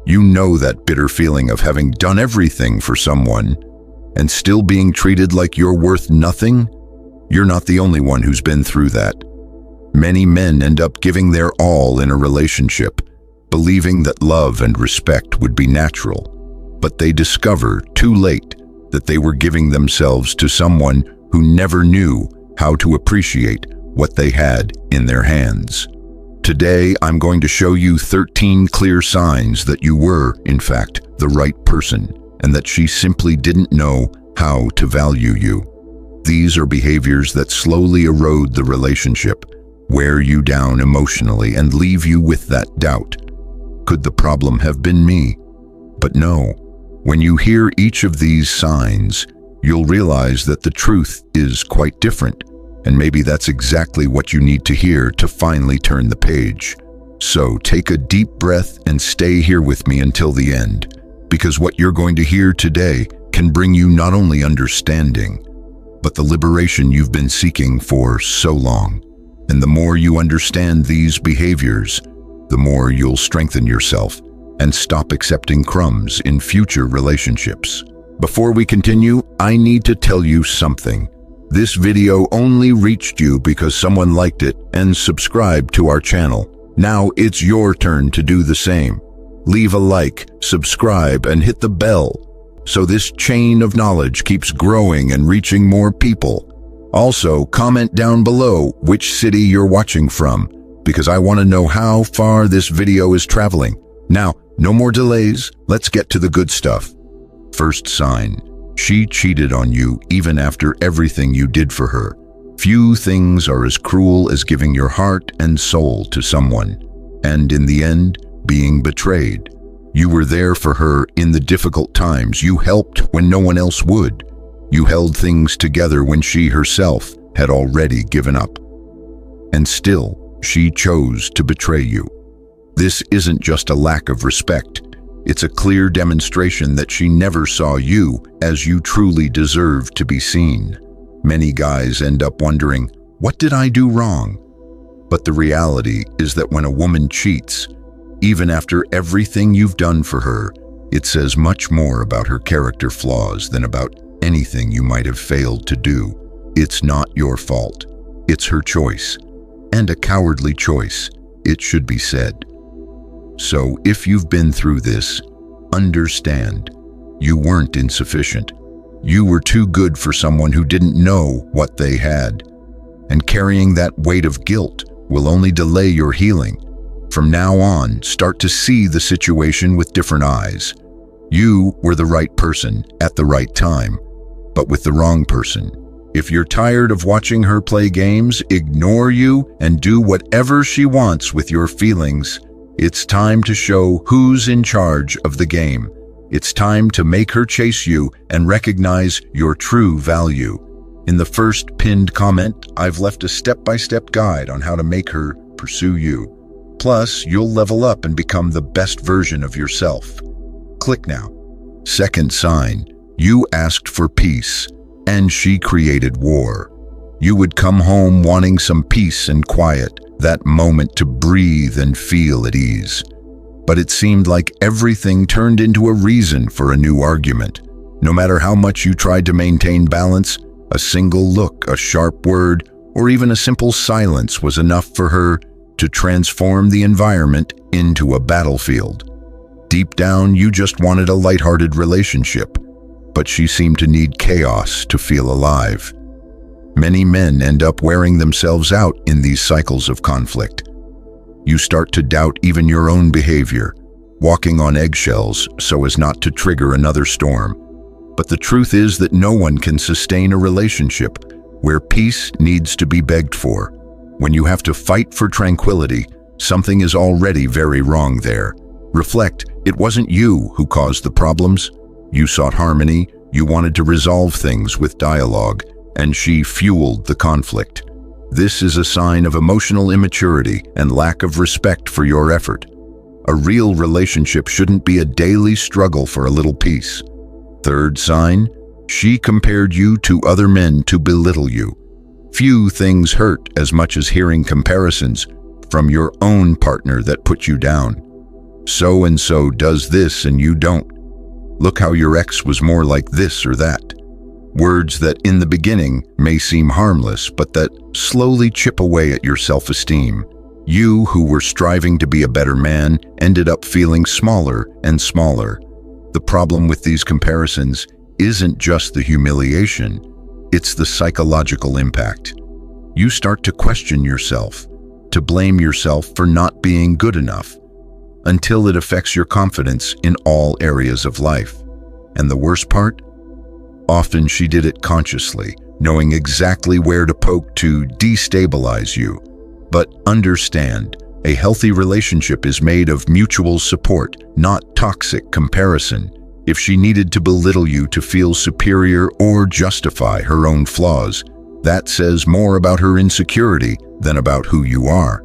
You know that bitter feeling of having done everything for someone and still being treated like you're worth nothing? You're not the only one who's been through that. Many men end up giving their all in a relationship, believing that love and respect would be natural, but they discover too late that they were giving themselves to someone who never knew how to appreciate what they had in their hands. Today, I'm going to show you 13 clear signs that you were, in fact, the right person, and that she simply didn't know how to value you. These are behaviors that slowly erode the relationship, wear you down emotionally, and leave you with that doubt. Could the problem have been me? But no. When you hear each of these signs, you'll realize that the truth is quite different, and maybe that's exactly what you need to hear to finally turn the page. So take a deep breath and stay here with me until the end, because what you're going to hear today can bring you not only understanding, but the liberation you've been seeking for so long. And the more you understand these behaviors, the more you'll strengthen yourself and stop accepting crumbs in future relationships. Before we continue, I need to tell you something. This video only reached you because someone liked it and subscribed to our channel. Now it's your turn to do the same. Leave a like, subscribe, and hit the bell so this chain of knowledge keeps growing and reaching more people. Also, comment down below which city you're watching from, because I want to know how far this video is traveling. Now, no more delays, let's get to the good stuff. First sign. She cheated on you even after everything you did for her. Few things are as cruel as giving your heart and soul to someone, and in the end, being betrayed. You were there for her in the difficult times. You helped when no one else would. You held things together when she herself had already given up. And still, she chose to betray you. This isn't just a lack of respect. It's a clear demonstration that she never saw you as you truly deserved to be seen. Many guys end up wondering, what did I do wrong? But the reality is that when a woman cheats, even after everything you've done for her, it says much more about her character flaws than about anything you might have failed to do. It's not your fault. It's her choice. And a cowardly choice, it should be said. So if you've been through this, understand, you weren't insufficient. You were too good for someone who didn't know what they had. And carrying that weight of guilt will only delay your healing. From now on, start to see the situation with different eyes. You were the right person at the right time, but with the wrong person. If you're tired of watching her play games, ignore you, and do whatever she wants with your feelings, it's time to show who's in charge of the game. It's time to make her chase you and recognize your true value. In the first pinned comment, I've left a step-by-step guide on how to make her pursue you. Plus, you'll level up and become the best version of yourself. Click now. Second sign, you asked for peace, and she created war. You would come home wanting some peace and quiet, that moment to breathe and feel at ease. But it seemed like everything turned into a reason for a new argument. No matter how much you tried to maintain balance, a single look, a sharp word, or even a simple silence was enough for her to transform the environment into a battlefield. Deep down, you just wanted a lighthearted relationship, but she seemed to need chaos to feel alive. Many men end up wearing themselves out in these cycles of conflict. You start to doubt even your own behavior, walking on eggshells so as not to trigger another storm. But the truth is that no one can sustain a relationship where peace needs to be begged for. When you have to fight for tranquility, something is already very wrong there. Reflect, it wasn't you who caused the problems. You sought harmony, you wanted to resolve things with dialogue, and she fueled the conflict. This is a sign of emotional immaturity and lack of respect for your effort. A real relationship shouldn't be a daily struggle for a little peace. Third sign, she compared you to other men to belittle you. Few things hurt as much as hearing comparisons from your own partner that put you down. So and so does this and you don't. Look how your ex was more like this or that. Words that in the beginning may seem harmless, but that slowly chip away at your self-esteem. You, who were striving to be a better man, ended up feeling smaller and smaller. The problem with these comparisons isn't just the humiliation, it's the psychological impact. You start to question yourself, to blame yourself for not being good enough, until it affects your confidence in all areas of life. And the worst part? Often she did it consciously, knowing exactly where to poke to destabilize you. But understand, a healthy relationship is made of mutual support, not toxic comparison. If she needed to belittle you to feel superior or justify her own flaws, that says more about her insecurity than about who you are.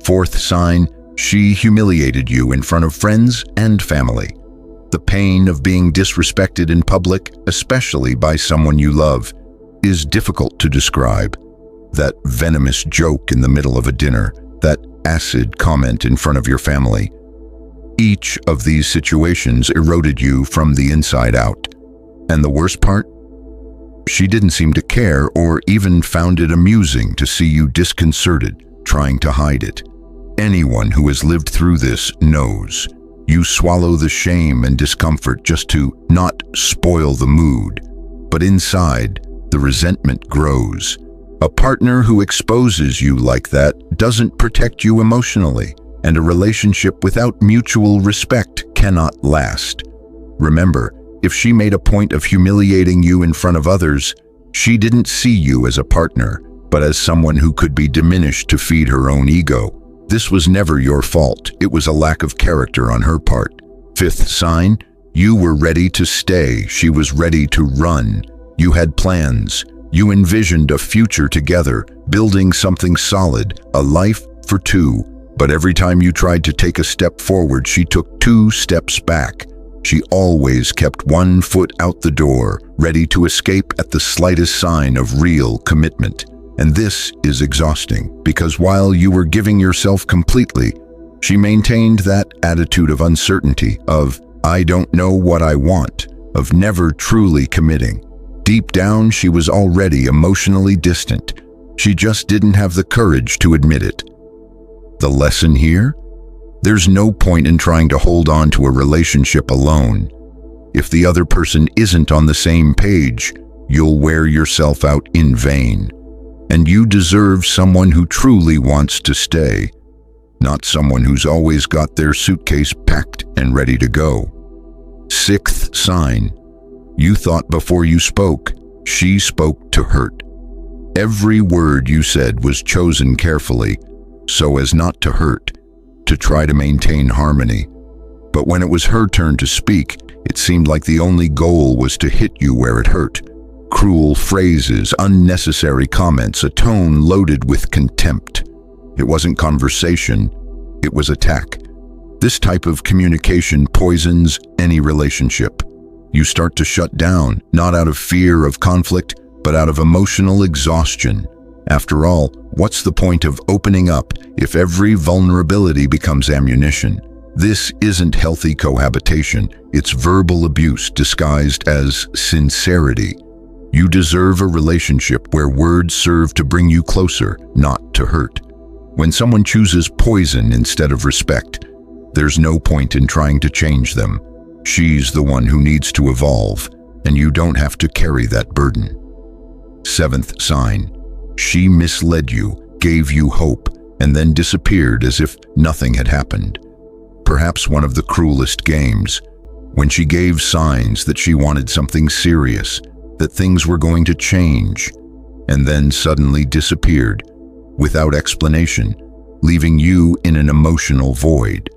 Fourth sign, she humiliated you in front of friends and family. The pain of being disrespected in public, especially by someone you love, is difficult to describe. That venomous joke in the middle of a dinner, that acid comment in front of your family. Each of these situations eroded you from the inside out. And the worst part? She didn't seem to care or even found it amusing to see you disconcerted, trying to hide it. Anyone who has lived through this knows. You swallow the shame and discomfort just to not spoil the mood. But inside, the resentment grows. A partner who exposes you like that doesn't protect you emotionally, and a relationship without mutual respect cannot last. Remember, if she made a point of humiliating you in front of others, she didn't see you as a partner, but as someone who could be diminished to feed her own ego. This was never your fault. It was a lack of character on her part. Fifth sign, you were ready to stay. She was ready to run. You had plans. You envisioned a future together, building something solid, a life for two. But every time you tried to take a step forward, she took 2 steps back. She always kept 1 foot out the door, ready to escape at the slightest sign of real commitment. And this is exhausting, because while you were giving yourself completely, she maintained that attitude of uncertainty, of "I don't know what I want," of never truly committing. Deep down, she was already emotionally distant. She just didn't have the courage to admit it. The lesson here? There's no point in trying to hold on to a relationship alone. If the other person isn't on the same page, you'll wear yourself out in vain. And you deserve someone who truly wants to stay, not someone who's always got their suitcase packed and ready to go. Sixth sign, you thought before you spoke. She spoke to hurt. Every word you said was chosen carefully, so as not to hurt, to try to maintain harmony. But when it was her turn to speak, it seemed like the only goal was to hit you where it hurt. Cruel phrases, unnecessary comments, a tone loaded with contempt. It wasn't conversation, it was attack. This type of communication poisons any relationship. You start to shut down, not out of fear of conflict, but out of emotional exhaustion. After all, what's the point of opening up if every vulnerability becomes ammunition? This isn't healthy cohabitation, it's verbal abuse disguised as sincerity. You deserve a relationship where words serve to bring you closer, not to hurt. When someone chooses poison instead of respect, there's no point in trying to change them. She's the one who needs to evolve, and you don't have to carry that burden. Seventh sign, she misled you, gave you hope, and then disappeared as if nothing had happened. Perhaps one of the cruelest games, when she gave signs that she wanted something serious, that things were going to change, and then suddenly disappeared, without explanation, leaving you in an emotional void.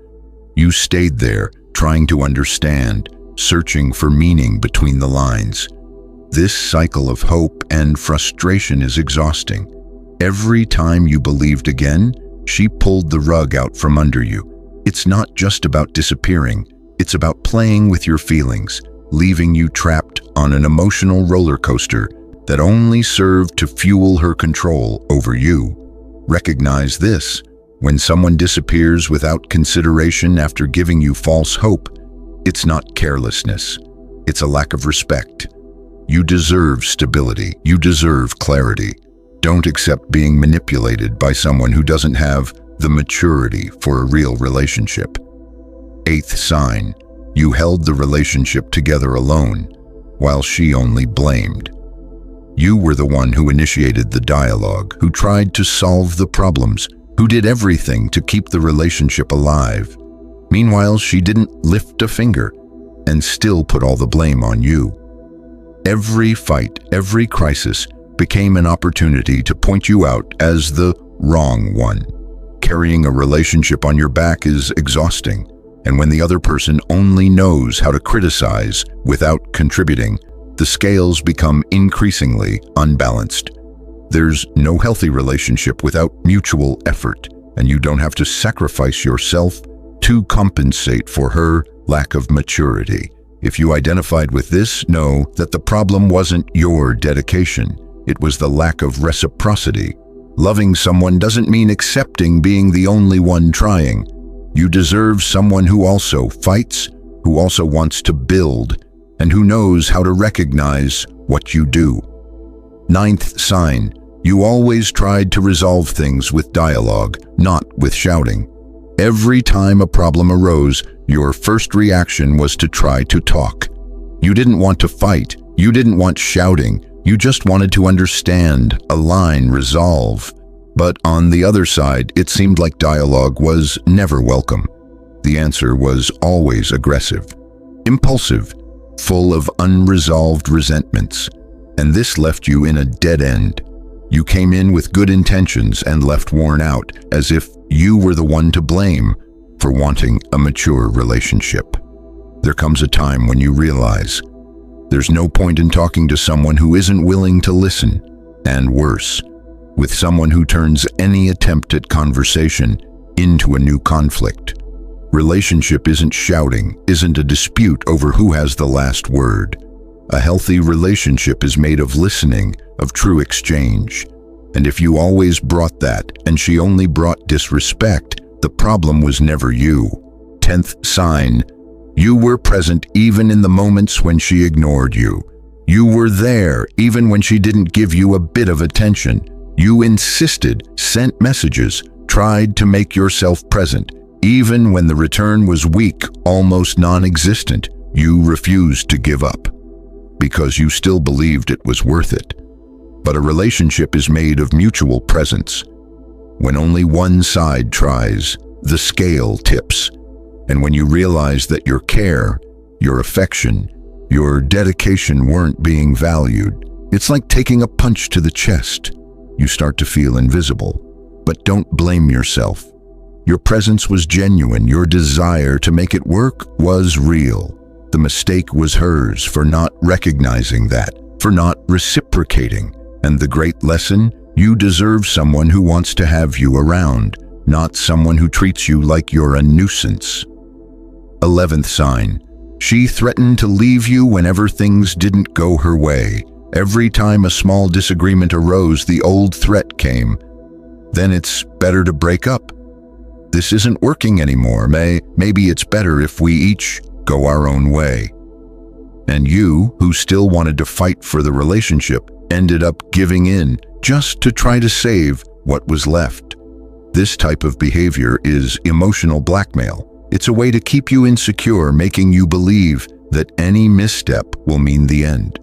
You stayed there, trying to understand, searching for meaning between the lines. This cycle of hope and frustration is exhausting. Every time you believed again, she pulled the rug out from under you. It's not just about disappearing, it's about playing with your feelings, leaving you trapped on an emotional roller coaster that only served to fuel her control over you. Recognize this. When someone disappears without consideration after giving you false hope, it's not carelessness. It's a lack of respect. You deserve stability. You deserve clarity. Don't accept being manipulated by someone who doesn't have the maturity for a real relationship. Eighth sign, you held the relationship together alone, while she only blamed. You were the one who initiated the dialogue, who tried to solve the problems, who did everything to keep the relationship alive. Meanwhile, she didn't lift a finger and still put all the blame on you. Every fight, every crisis became an opportunity to point you out as the wrong one. Carrying a relationship on your back is exhausting, and when the other person only knows how to criticize without contributing, the scales become increasingly unbalanced. There's no healthy relationship without mutual effort, and you don't have to sacrifice yourself to compensate for her lack of maturity. If you identified with this, know that the problem wasn't your dedication. It was the lack of reciprocity. Loving someone doesn't mean accepting being the only one trying. You deserve someone who also fights, who also wants to build, and who knows how to recognize what you do. Ninth sign, you always tried to resolve things with dialogue, not with shouting. Every time a problem arose, your first reaction was to try to talk. You didn't want to fight. You didn't want shouting. You just wanted to understand, align, resolve. But on the other side, it seemed like dialogue was never welcome. The answer was always aggressive, impulsive, full of unresolved resentments. And this left you in a dead end. You came in with good intentions and left worn out, as if you were the one to blame for wanting a mature relationship. There comes a time when you realize there's no point in talking to someone who isn't willing to listen, and worse, with someone who turns any attempt at conversation into a new conflict. Relationship isn't shouting, isn't a dispute over who has the last word. A healthy relationship is made of listening, of true exchange. And if you always brought that, and she only brought disrespect, the problem was never you. 10th sign, you were present even in the moments when she ignored you. You were there even when she didn't give you a bit of attention. You insisted, sent messages, tried to make yourself present. Even when the return was weak, almost non-existent, you refused to give up, because you still believed it was worth it. But a relationship is made of mutual presence. When only one side tries, the scale tips. And when you realize that your care, your affection, your dedication weren't being valued, it's like taking a punch to the chest. You start to feel invisible. But don't blame yourself. Your presence was genuine. Your desire to make it work was real. The mistake was hers for not recognizing that, for not reciprocating. And the great lesson, you deserve someone who wants to have you around, not someone who treats you like you're a nuisance. 11th sign, she threatened to leave you whenever things didn't go her way. Every time a small disagreement arose, the old threat came. Then it's better to break up. This isn't working anymore. Maybe it's better if we each go our own way. And you, who still wanted to fight for the relationship, ended up giving in just to try to save what was left. This type of behavior is emotional blackmail. It's a way to keep you insecure, making you believe that any misstep will mean the end.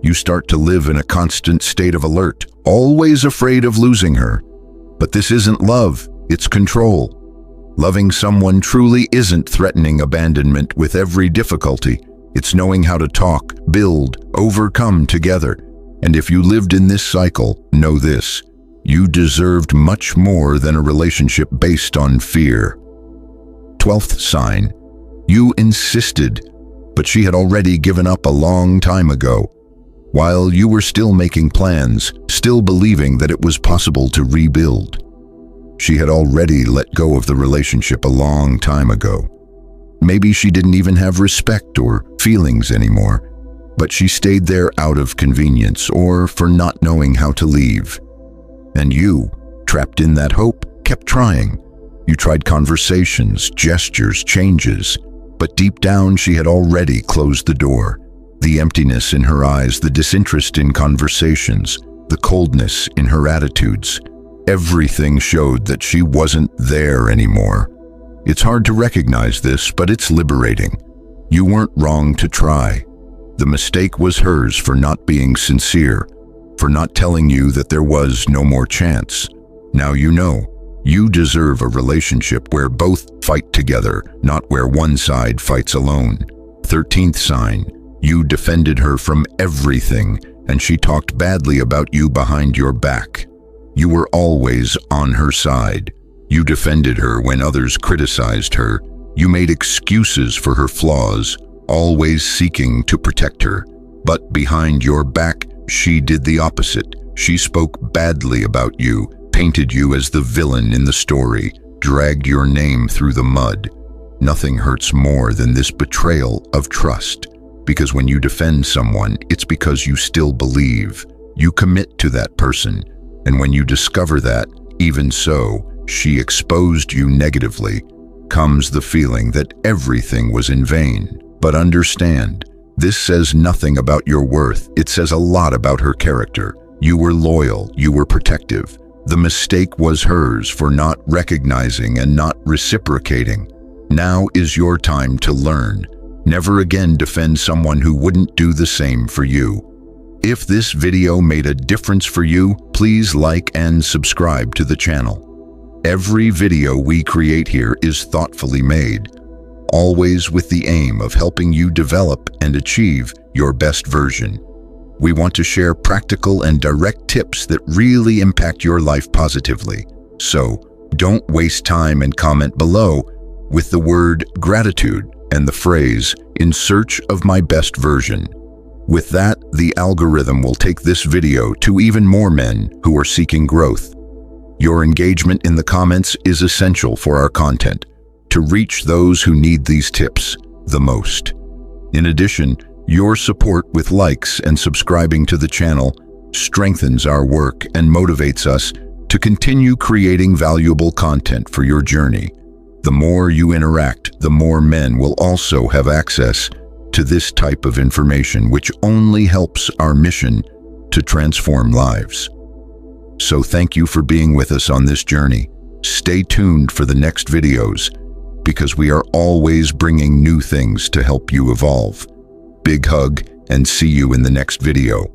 You start to live in a constant state of alert, always afraid of losing her. But this isn't love, it's control. Loving someone truly isn't threatening abandonment with every difficulty. It's knowing how to talk, build, overcome together. And if you lived in this cycle, know this: you deserved much more than a relationship based on fear. 12th sign, you insisted, but she had already given up a long time ago. While you were still making plans, still believing that it was possible to rebuild. She had already let go of the relationship a long time ago. Maybe she didn't even have respect or feelings anymore, but she stayed there out of convenience or for not knowing how to leave. And you, trapped in that hope, kept trying, You tried conversations, gestures, changes, but deep down she had already closed the door. The emptiness in her eyes, the disinterest in conversations, the coldness in her attitudes. Everything showed that she wasn't there anymore. It's hard to recognize this, but it's liberating. You weren't wrong to try. The mistake was hers for not being sincere, for not telling you that there was no more chance. Now you know. You deserve a relationship where both fight together, not where one side fights alone. 13th sign. You defended her from everything, and she talked badly about you behind your back. You were always on her side. You defended her when others criticized her. You made excuses for her flaws, always seeking to protect her. But behind your back, she did the opposite. She spoke badly about you, painted you as the villain in the story, dragged your name through the mud. Nothing hurts more than this betrayal of trust. Because when you defend someone, it's because you still believe. You commit to that person. And when you discover that, even so, she exposed you negatively, comes the feeling that everything was in vain. But understand, this says nothing about your worth. It says a lot about her character. You were loyal, you were protective. The mistake was hers for not recognizing and not reciprocating. Now is your time to learn. Never again defend someone who wouldn't do the same for you. If this video made a difference for you, please like and subscribe to the channel. Every video we create here is thoughtfully made, always with the aim of helping you develop and achieve your best version. We want to share practical and direct tips that really impact your life positively. So, don't waste time and comment below with the word gratitude and the phrase, "in search of my best version." With that, the algorithm will take this video to even more men who are seeking growth. Your engagement in the comments is essential for our content, to reach those who need these tips the most. In addition, your support with likes and subscribing to the channel strengthens our work and motivates us to continue creating valuable content for your journey. The more you interact, the more men will also have access to this type of information, which only helps our mission to transform lives. So thank you for being with us on this journey. Stay tuned for the next videos, because we are always bringing new things to help you evolve. Big hug, and see you in the next video.